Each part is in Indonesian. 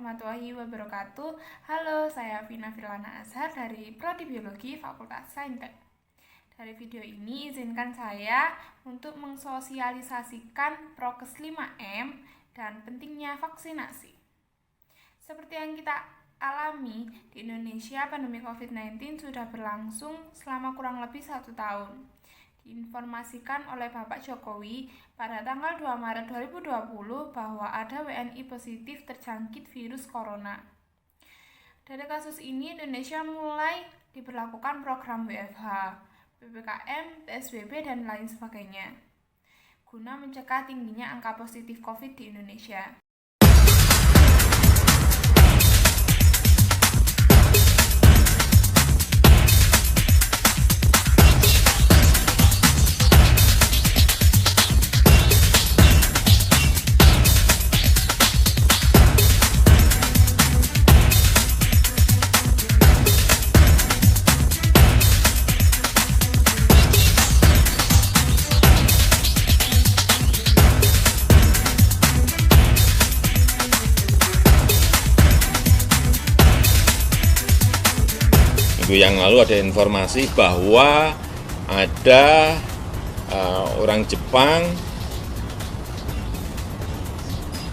warahmatullahi wabarakatuh. Halo, saya Vina Firlana Azhar dari Prodi Biologi Fakultas Saintek. Dari video ini izinkan saya untuk mensosialisasikan prokes 5M dan pentingnya vaksinasi. Seperti yang kita alami di Indonesia, pandemi COVID-19 sudah berlangsung selama kurang lebih 1 tahun. Diinformasikan oleh Bapak Jokowi pada tanggal 2 Maret 2020 bahwa ada WNI positif terjangkit virus corona. Dari kasus ini, Indonesia mulai diberlakukan program WFH, PPKM, PSBB, dan lain sebagainya, guna mencegah tingginya angka positif COVID di Indonesia. Minggu yang lalu ada informasi bahwa ada orang Jepang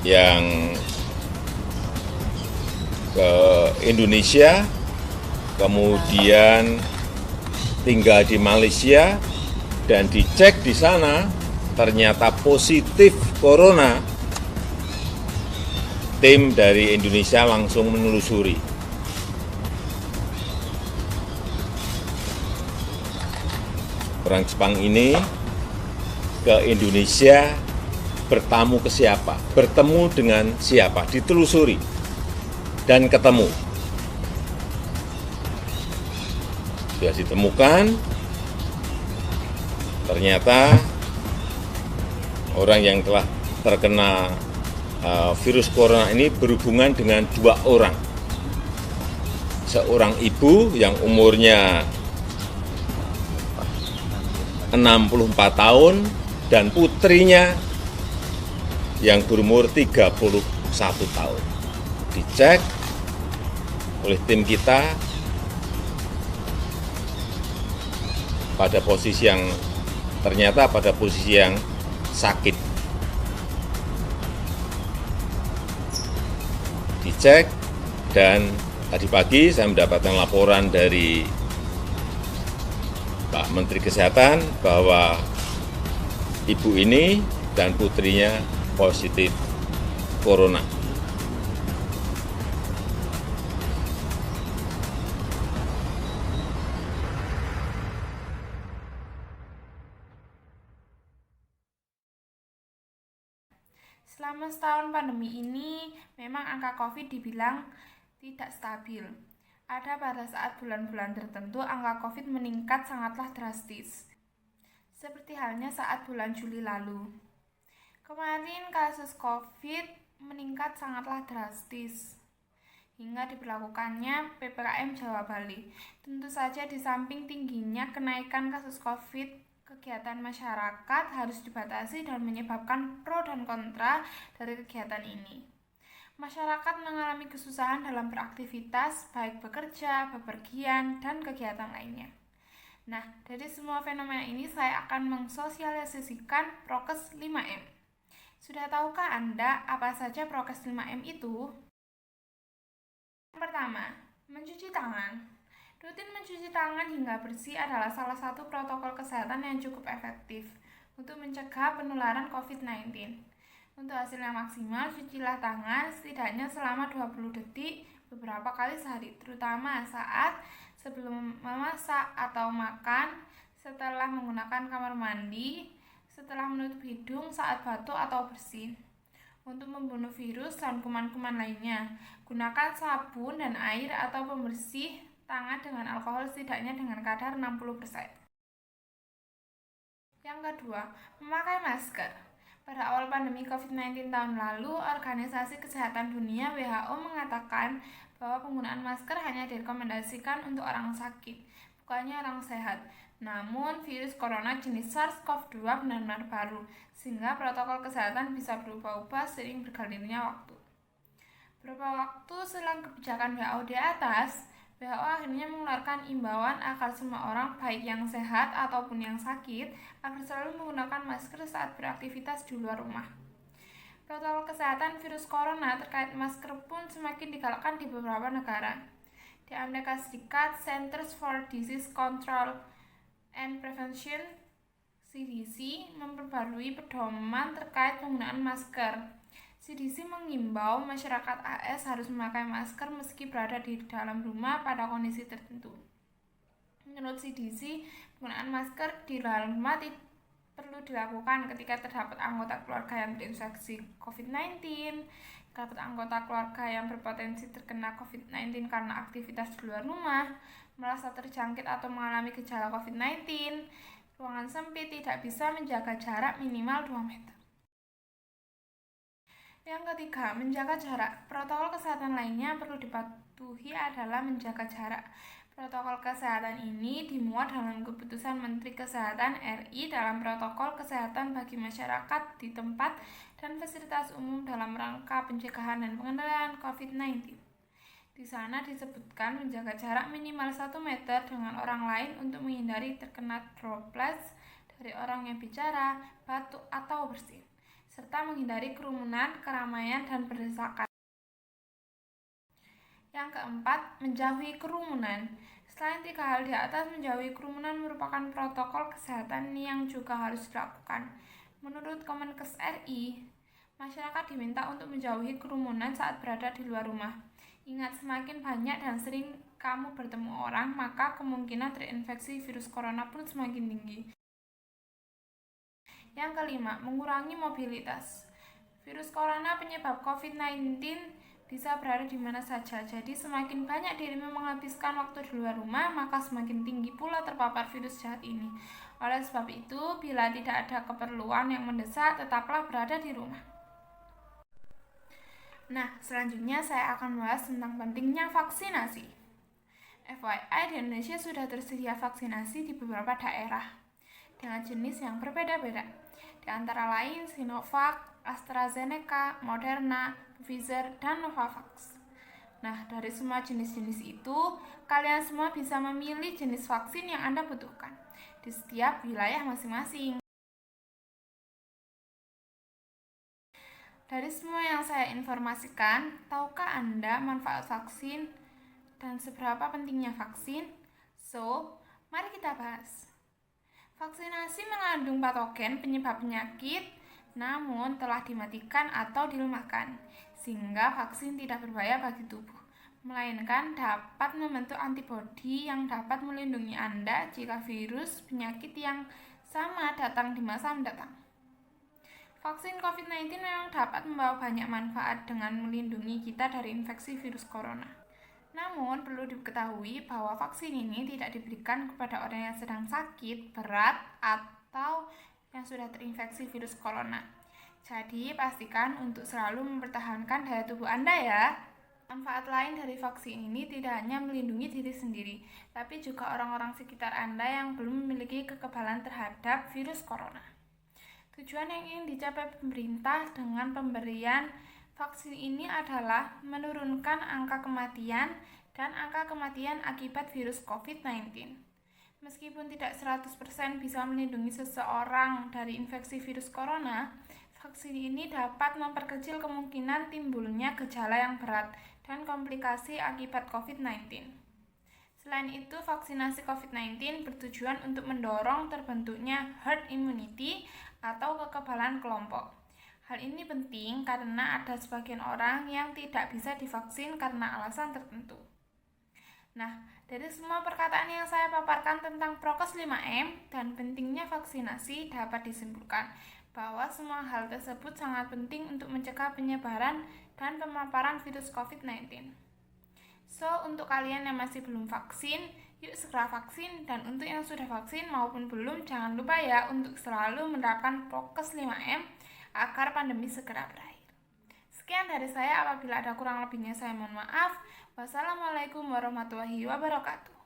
yang ke Indonesia, kemudian tinggal di Malaysia dan dicek di sana ternyata positif corona. Tim dari Indonesia langsung menelusuri. Orang Jepang ini ke Indonesia bertamu ke siapa, bertemu dengan siapa, ditelusuri dan ketemu. Sudah ditemukan, ternyata orang yang telah terkena virus corona ini berhubungan dengan 2 orang. Seorang ibu yang umurnya 64 tahun dan putrinya yang berumur 31 tahun. Dicek oleh tim kita pada posisi yang ternyata pada posisi yang sakit. Dicek dan tadi pagi saya mendapatkan laporan dari Pak Menteri Kesehatan bahwa ibu ini dan putrinya positif corona. Selama setahun pandemi ini, memang angka COVID dibilang tidak stabil. Ada pada saat bulan-bulan tertentu angka COVID meningkat sangatlah drastis, seperti halnya saat bulan Juli lalu. Kemarin kasus COVID meningkat sangatlah drastis, hingga diberlakukannya PPKM Jawa Bali. Tentu saja di samping tingginya kenaikan kasus COVID, kegiatan masyarakat harus dibatasi dan menyebabkan pro dan kontra dari kegiatan ini. Masyarakat mengalami kesusahan dalam beraktivitas, baik bekerja, bepergian, dan kegiatan lainnya. Nah, dari semua fenomena ini saya akan mensosialisasikan prokes 5M. Sudah tahukah Anda apa saja prokes 5M itu? Yang pertama, mencuci tangan. Rutin mencuci tangan hingga bersih adalah salah satu protokol kesehatan yang cukup efektif untuk mencegah penularan COVID-19. Untuk hasil yang maksimal, cucilah tangan setidaknya selama 20 detik beberapa kali sehari, terutama saat sebelum memasak atau makan, setelah menggunakan kamar mandi, setelah menutup hidung saat batuk atau bersin. Untuk membunuh virus dan kuman-kuman lainnya, gunakan sabun dan air atau pembersih tangan dengan alkohol setidaknya dengan kadar 60%. Yang kedua, memakai masker. Pada awal pandemi COVID-19 tahun lalu, Organisasi Kesehatan Dunia WHO mengatakan bahwa penggunaan masker hanya direkomendasikan untuk orang sakit, bukannya orang sehat. Namun, virus corona jenis SARS-CoV-2 benar-benar baru, sehingga protokol kesehatan bisa berubah-ubah seiring bergalirnya waktu. Beberapa waktu selang kebijakan WHO di atas, WHO akhirnya mengeluarkan imbauan agar semua orang, baik yang sehat ataupun yang sakit, agar selalu menggunakan masker saat beraktivitas di luar rumah. Protokol kesehatan virus corona terkait masker pun semakin digalakkan di beberapa negara. Di Amerika Serikat, Centers for Disease Control and Prevention (CDC) memperbarui pedoman terkait penggunaan masker. CDC mengimbau masyarakat AS harus memakai masker meski berada di dalam rumah pada kondisi tertentu. Menurut CDC, penggunaan masker di dalam rumah perlu dilakukan ketika terdapat anggota keluarga yang terinfeksi COVID-19, terdapat anggota keluarga yang berpotensi terkena COVID-19 karena aktivitas di luar rumah, merasa terjangkit atau mengalami gejala COVID-19, ruangan sempit, tidak bisa menjaga jarak minimal 2 meter. Yang ketiga, menjaga jarak. Protokol kesehatan lainnya perlu dipatuhi adalah menjaga jarak. Protokol kesehatan ini dimuat dalam keputusan Menteri Kesehatan RI dalam protokol kesehatan bagi masyarakat di tempat dan fasilitas umum dalam rangka pencegahan dan pengendalian COVID-19. Di sana disebutkan menjaga jarak minimal 1 meter dengan orang lain untuk menghindari terkena droplets dari orang yang bicara, batuk, atau bersin, serta menghindari kerumunan, keramaian, dan berdesakan. Yang keempat, menjauhi kerumunan. Selain 3 hal di atas, menjauhi kerumunan merupakan protokol kesehatan yang juga harus dilakukan. Menurut Kemenkes RI, masyarakat diminta untuk menjauhi kerumunan saat berada di luar rumah. Ingat, semakin banyak dan sering kamu bertemu orang, maka kemungkinan terinfeksi virus corona pun semakin tinggi. Yang kelima, mengurangi mobilitas. Virus corona penyebab COVID-19 bisa berada di mana saja. Jadi semakin banyak dirimu menghabiskan waktu di luar rumah, maka semakin tinggi pula terpapar virus jahat ini. Oleh sebab itu, bila tidak ada keperluan yang mendesak, tetaplah berada di rumah. Nah, selanjutnya saya akan membahas tentang pentingnya vaksinasi. FYI, di Indonesia sudah tersedia vaksinasi di beberapa daerah dengan jenis yang berbeda-beda, di antara lain Sinovac, AstraZeneca, Moderna, Pfizer, dan Novavax. Nah, dari semua jenis-jenis itu, kalian semua bisa memilih jenis vaksin yang Anda butuhkan di setiap wilayah masing-masing. Dari semua yang saya informasikan, tahukah Anda manfaat vaksin dan seberapa pentingnya vaksin? So, mari kita bahas. Vaksinasi mengandung patogen penyebab penyakit, namun telah dimatikan atau dilemahkan, sehingga vaksin tidak berbahaya bagi tubuh, melainkan dapat membentuk antibodi yang dapat melindungi Anda jika virus penyakit yang sama datang di masa mendatang. Vaksin COVID-19 memang dapat membawa banyak manfaat dengan melindungi kita dari infeksi virus corona. Namun, perlu diketahui bahwa vaksin ini tidak diberikan kepada orang yang sedang sakit, berat, atau yang sudah terinfeksi virus corona. Jadi, pastikan untuk selalu mempertahankan daya tubuh Anda ya. Manfaat lain dari vaksin ini tidak hanya melindungi diri sendiri, tapi juga orang-orang sekitar Anda yang belum memiliki kekebalan terhadap virus corona. Tujuan yang ingin dicapai pemerintah dengan pemberian vaksin ini adalah menurunkan angka kematian dan angka kematian akibat virus COVID-19. Meskipun tidak 100% bisa melindungi seseorang dari infeksi virus corona, vaksin ini dapat memperkecil kemungkinan timbulnya gejala yang berat dan komplikasi akibat COVID-19. Selain itu, vaksinasi COVID-19 bertujuan untuk mendorong terbentuknya herd immunity atau kekebalan kelompok. Hal ini penting karena ada sebagian orang yang tidak bisa divaksin karena alasan tertentu. Nah, dari semua perkataan yang saya paparkan tentang Prokes 5M dan pentingnya vaksinasi, dapat disimpulkan bahwa semua hal tersebut sangat penting untuk mencegah penyebaran dan pemaparan virus COVID-19. So, untuk kalian yang masih belum vaksin, yuk segera vaksin, dan untuk yang sudah vaksin maupun belum, jangan lupa ya untuk selalu menerapkan Prokes 5M agar pandemi segera berakhir. Sekian dari saya, apabila ada kurang lebihnya saya mohon maaf. Wassalamualaikum warahmatullahi wabarakatuh.